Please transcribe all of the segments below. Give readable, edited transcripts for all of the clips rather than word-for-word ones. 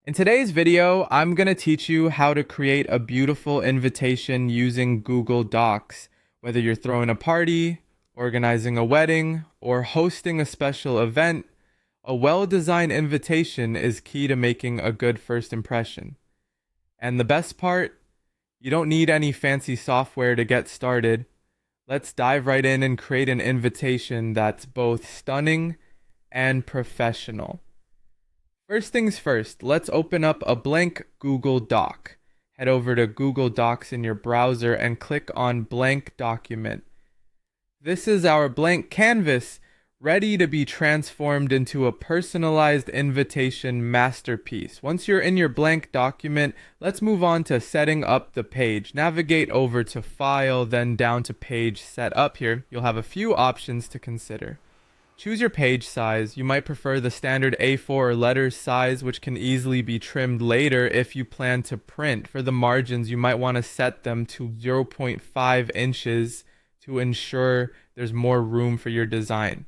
In today's video, I'm going to teach you how to create a beautiful invitation using Google Docs. Whether you're throwing a party, organizing a wedding, or hosting a special event, a well-designed invitation is key to making a good first impression. And the best part, you don't need any fancy software to get started. Let's dive right in and create an invitation that's both stunning and professional. First things first, let's open up a blank Google Doc. Head over to Google Docs in your browser and click on Blank Document. This is our blank canvas, ready to be transformed into a personalized invitation masterpiece. Once you're in your blank document, let's move on to setting up the page. Navigate over to File, then down to Page Setup here. You'll have a few options to consider. Choose your page size. You might prefer the standard A4 or letters size, which can easily be trimmed later if you plan to print. For the margins, you might want to set them to 0.5 inches to ensure there's more room for your design.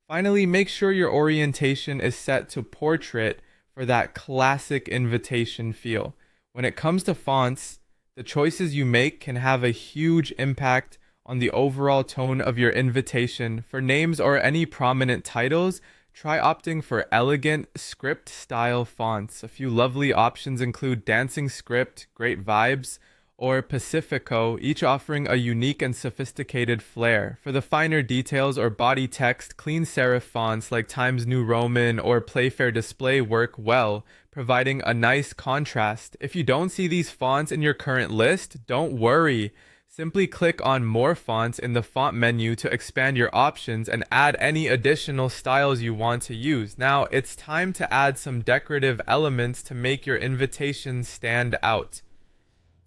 Finally, make sure your orientation is set to portrait for that classic invitation feel. When it comes to fonts, the choices you make can have a huge impact on the overall tone of your invitation. For names or any prominent titles, try opting for elegant script style fonts. A few lovely options include Dancing Script, Great Vibes, or Pacifico, each offering a unique and sophisticated flair. For the finer details or body text, clean serif fonts like Times New Roman or Playfair Display work well, providing a nice contrast. If you don't see these fonts in your current list, don't worry. Simply click on More Fonts in the font menu to expand your options and add any additional styles you want to use. Now, it's time to add some decorative elements to make your invitation stand out.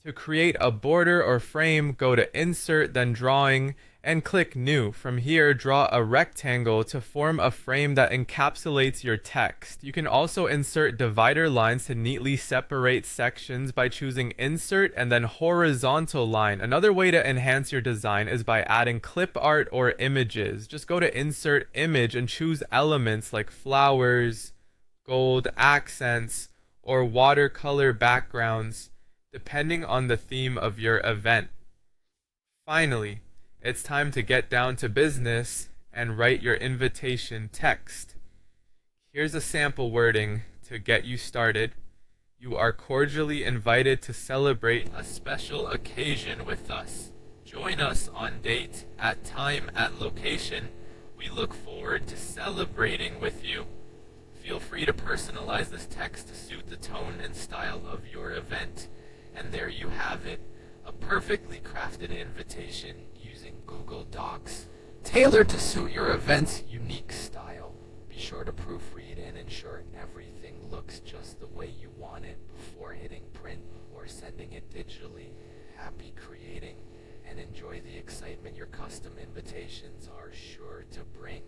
To create a border or frame, go to Insert, then Drawing, and click New. From here, draw a rectangle to form a frame that encapsulates your text. You can also insert divider lines to neatly separate sections by choosing Insert and then Horizontal Line. Another way to enhance your design is by adding clip art or images. Just go to Insert Image and choose elements like flowers, gold accents, or watercolor backgrounds, depending on the theme of your event. Finally, it's time to get down to business and write your invitation text. Here's a sample wording to get you started. You are cordially invited to celebrate a special occasion with us. Join us on date, at time, at location. We look forward to celebrating with you. Feel free to personalize this text to suit the tone and style of your event. And there you have it, a perfectly crafted invitation using Google Docs, tailored to suit your event's unique style. Be sure to proofread and ensure everything looks just the way you want it before hitting print or sending it digitally. Happy creating, and enjoy the excitement your custom invitations are sure to bring.